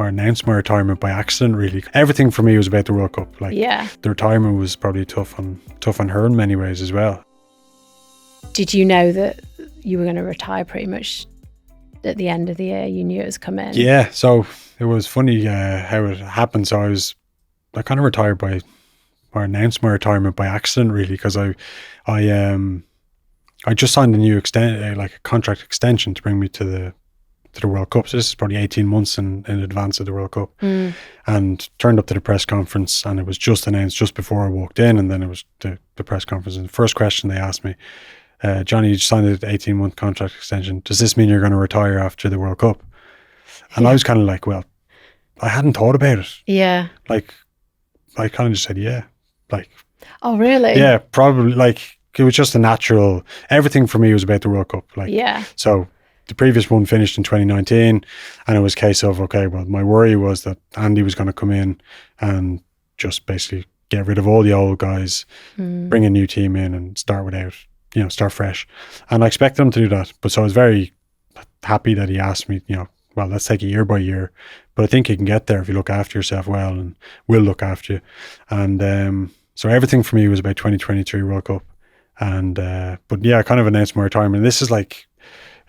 or announced my retirement by accident, really. Everything for me was about the World Cup. Like, the retirement was probably tough on her in many ways as well. Did you know that you were going to retire pretty much at the end of the year? You knew it was coming? Yeah, so it was funny how it happened. So I kind of retired or announced my retirement by accident, really, because I just signed a new a contract extension to bring me to the World Cup. So this is probably 18 months in advance of the World Cup. And turned up to the press conference, and it was just announced just before I walked in, and then it was the press conference. And the first question they asked me, Johnny, you signed an 18-month contract extension. Does this mean you're going to retire after the World Cup? And I was kind of like, well, I hadn't thought about it. Yeah. Like, I kind of just said, yeah. Like, oh, really? Yeah, probably. Like, it was just a natural, everything for me was about the World Cup. Like, so the previous one finished in 2019, and it was a case of, okay, well, my worry was that Andy was going to come in and just basically get rid of all the old guys, bring a new team in and start fresh. And I expected him to do that. But so I was very happy that he asked me, well, let's take it year by year. But I think you can get there if you look after yourself well, and we'll look after you. And so everything for me was about 2023 World Cup. And but yeah, I kind of announced my retirement. This is like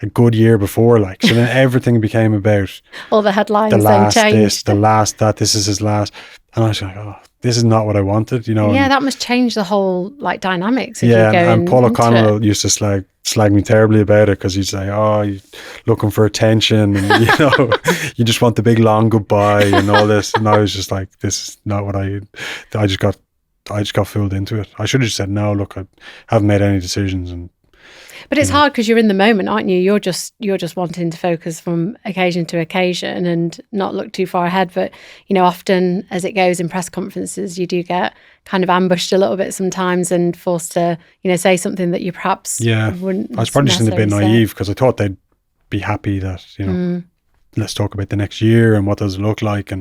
a good year before, like, so then everything became about all the headlines. The last then changed. This, the last that. This is his last, and I was like, oh, this is not what I wanted, Yeah, that must change the whole like dynamics. If yeah, you go and Paul O'Connell used to slag me terribly about it, because he'd say, "Oh, you're looking for attention, and you just want the big long goodbye and all this." And I was just like, "This is not what I just got fooled into it. I should have just said no. Look, I haven't made any decisions." But it's hard because you're in the moment, aren't you? You're just wanting to focus from occasion to occasion and not look too far ahead. But often as it goes in press conferences, you do get kind of ambushed a little bit sometimes and forced to say something that you perhaps wouldn't. I was probably just a bit naive, because I thought they'd be happy that let's talk about the next year and what does it look like,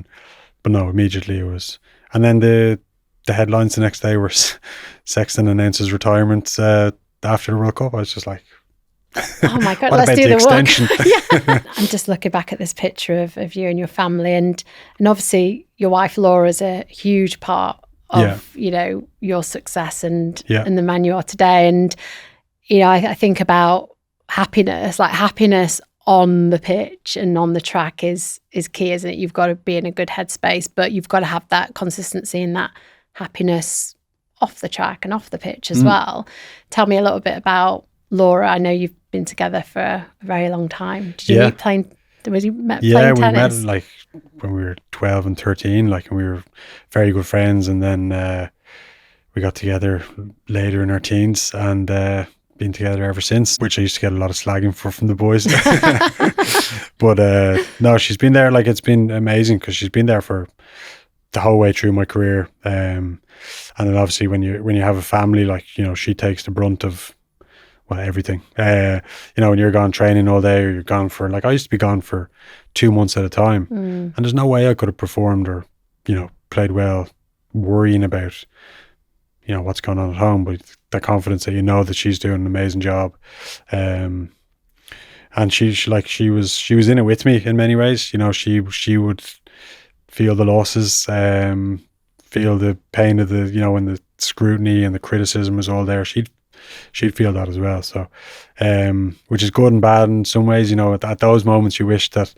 but no, immediately it was. And then the headlines the next day were Sexton announces retirement after the World Cup. I was just like, oh my God, what let's about do the the extension? I'm just looking back at this picture of you and your family, and obviously your wife Laura is a huge part of your success and the man you are today. And I think about happiness, like happiness on the pitch and on the track is key, isn't it? You've got to be in a good headspace, but you've got to have that consistency and that happiness off the track and off the pitch as well. Tell me a little bit about Laura. I know you've been together for a very long time. Did you meet playing? Was you met playing tennis? Yeah, we met like when we were 12 and 13, like, and we were very good friends. And then we got together later in our teens, and been together ever since, which I used to get a lot of slagging from the boys. But no, she's been there. Like, it's been amazing, because she's been there for the whole way through my career. And then obviously when you have a family, like, she takes the brunt of, well, everything. When you're gone training all day, or you're gone for, like, I used to be gone for 2 months at a time, and there's no way I could have performed or played well, worrying about what's going on at home. But the confidence that that she's doing an amazing job, and she was in it with me in many ways. She would feel the losses, feel the pain of the when the scrutiny and the criticism was all there. She'd feel that as well. So, which is good and bad in some ways. At those moments, you wish that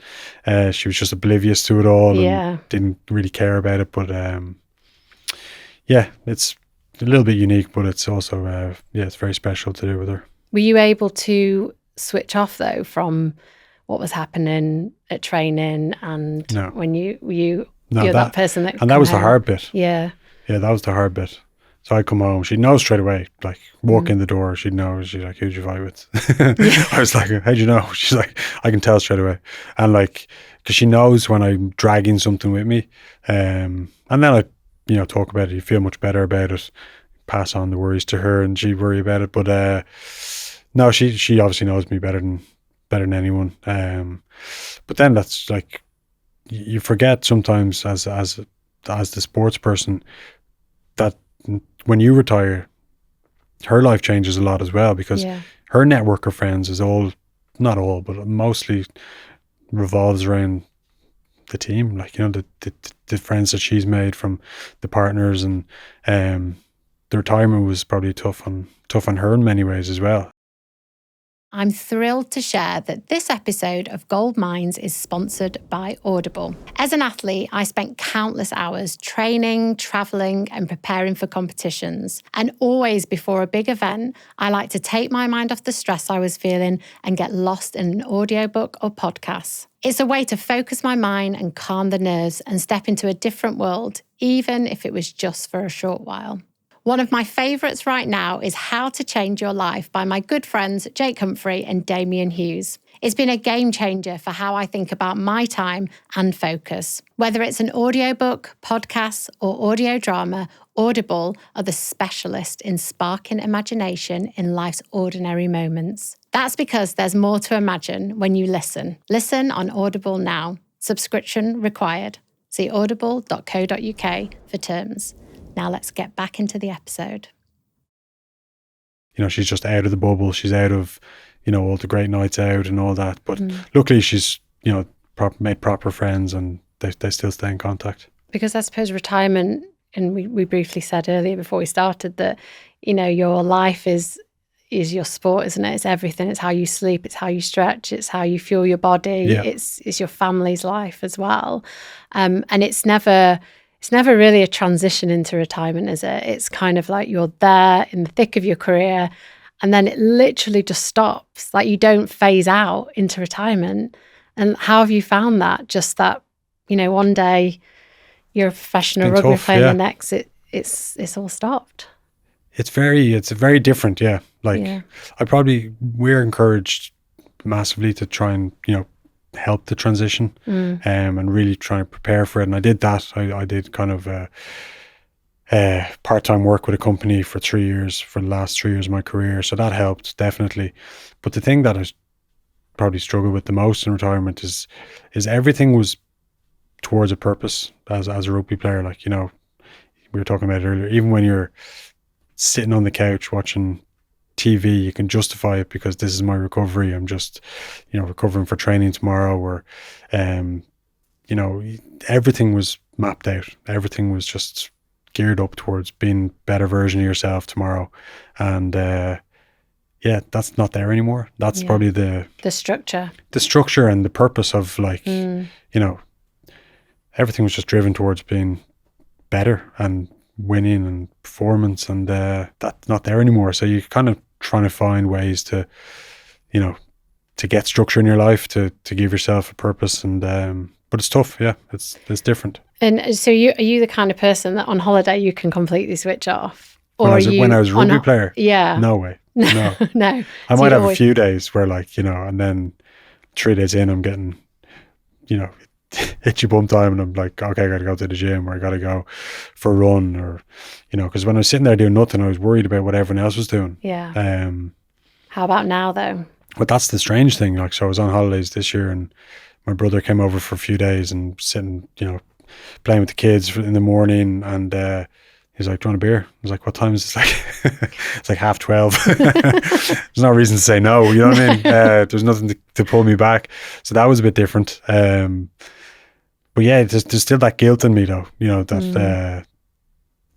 she was just oblivious to it all and didn't really care about it. But it's a little bit unique, but it's also it's very special to do with her. Were you able to switch off though from what was happening at training, and when you're that person that, and that was the hard bit. Yeah, that was the hard bit. So I'd come home, she'd know straight away, like, walk in the door, she'd know. She's like, who'd you fight with? I was like, how'd you know? She's like, I can tell straight away. And like, because she knows when I'm dragging something with me, and then I talk about it, you feel much better about it, pass on the worries to her, and she'd worry about it. But no, she obviously knows me better than anyone. But then that's like, you forget sometimes as the sports person that when you retire, her life changes a lot as well, because her network of friends is not all, but mostly revolves around the team, like, you know, the friends that she's made from the partners, and the retirement was probably tough on her in many ways as well. I'm thrilled to share that this episode of Gold Mines is sponsored by Audible. As an athlete, I spent countless hours training, traveling, and preparing for competitions. And always before a big event, I like to take my mind off the stress I was feeling and get lost in an audiobook or podcast. It's a way to focus my mind and calm the nerves and step into a different world, even if it was just for a short while. One of my favourites right now is How to Change Your Life by my good friends Jake Humphrey and Damian Hughes. It's been a game changer for how I think about my time and focus. Whether it's an audiobook, podcast, or audio drama, Audible are the specialist in sparking imagination in life's ordinary moments. That's because there's more to imagine when you listen. Listen on Audible now. Subscription required. See audible.co.uk for terms. Now let's get back into the episode. You know, she's just out of the bubble. She's out of, you know, all the great nights out and all that. But luckily she's, you know, made proper friends, and they still stay in contact. Because I suppose retirement, and we briefly said earlier before we started that, you know, your life is your sport, isn't it? It's everything. It's how you sleep. It's how you stretch. It's how you fuel your body. Yeah. It's your family's life as well. And it's never really a transition into retirement, is it? It's kind of like you're there in the thick of your career, and then it literally just stops. Like, you don't phase out into retirement. And how have you found that? Just that, you know, one day you're a professional rugby tough, player, yeah. the next it's all stopped. It's very different, yeah. Like, we're encouraged massively to try and, you know, help the transition and really try to prepare for it. And I did that. I did kind of part-time work with a company for 3 years, for the last 3 years of my career. So that helped, definitely. But the thing that I probably struggled with the most in retirement is everything was towards a purpose as a rugby player. Like, you know, we were talking about it earlier, even when you're sitting on the couch watching TV, you can justify it because this is my recovery. I'm just, you know, recovering for training tomorrow, or, you know, everything was mapped out. Everything was just geared up towards being a better version of yourself tomorrow. And, yeah, that's not there anymore. That's probably the structure and the purpose of, like, you know, everything was just driven towards being better and winning and performance, and that's not there anymore. So you kind of trying to find ways to, you know, to get structure in your life, to give yourself a purpose, and but it's tough. Yeah, it's different. And so are you the kind of person that on holiday you can completely switch off? Or when I was a rugby player? Yeah. No way. No. No. I might have a few days where, like, you know, and then 3 days in I'm getting, you know, itchy bum time, and I'm like, okay, I gotta go to the gym, or I gotta go for a run, or, you know, because when I was sitting there doing nothing, I was worried about what everyone else was doing. Yeah. How about now though? But that's the strange thing. Like, so I was on holidays this year, and my brother came over for a few days and sitting, you know, playing with the kids in the morning, and he's like, do you want a beer? I was like, what time is this? Like, it's like 12:30. There's no reason to say no, you know what I mean? There's nothing to pull me back. So that was a bit different. But yeah, there's still that guilt in me, though, you know, that,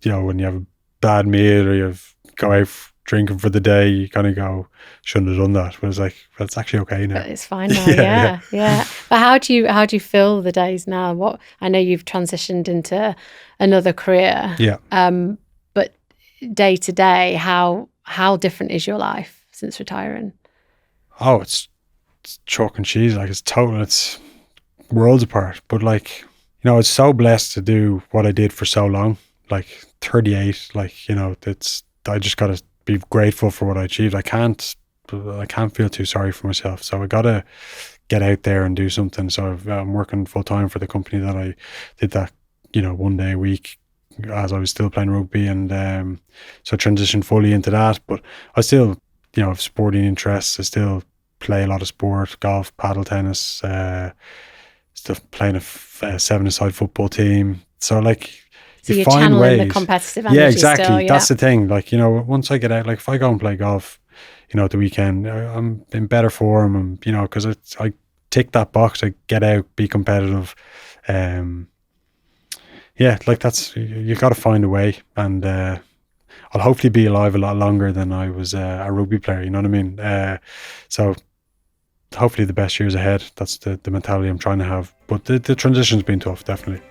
you know, when you have a bad meal or you go out drinking for the day, you kind of go, shouldn't have done that. But it's like, well, it's actually okay now. But it's fine now, yeah. But how do you fill the days now? I know you've transitioned into another career. Yeah. But day to day, how different is your life since retiring? Oh, it's chalk and cheese. Like, it's worlds apart. But, like, you know, it's so blessed to do what I did for so long. Like, 38, like, you know, I just got to be grateful for what I achieved. I can't feel too sorry for myself. So I got to get out there and do something. So I'm working full time for the company that I did that, you know, 1 day a week as I was still playing rugby, and so I transitioned fully into that. But I still, you know, have sporting interests. I still play a lot of sport, golf, paddle tennis, still playing a 7-a-side football team. So, like, so you you're find channeling ways. The competitive energy. Yeah, exactly. Still, yeah. That's the thing. Like, you know, once I get out, like, if I go and play golf, you know, at the weekend, I'm in better form, and, you know, because I tick that box. I get out, be competitive, Yeah, like that's, you got to find a way, and I'll hopefully be alive a lot longer than I was a rugby player. You know what I mean? So hopefully the best years ahead. That's the mentality I'm trying to have. But the transition's been tough, definitely.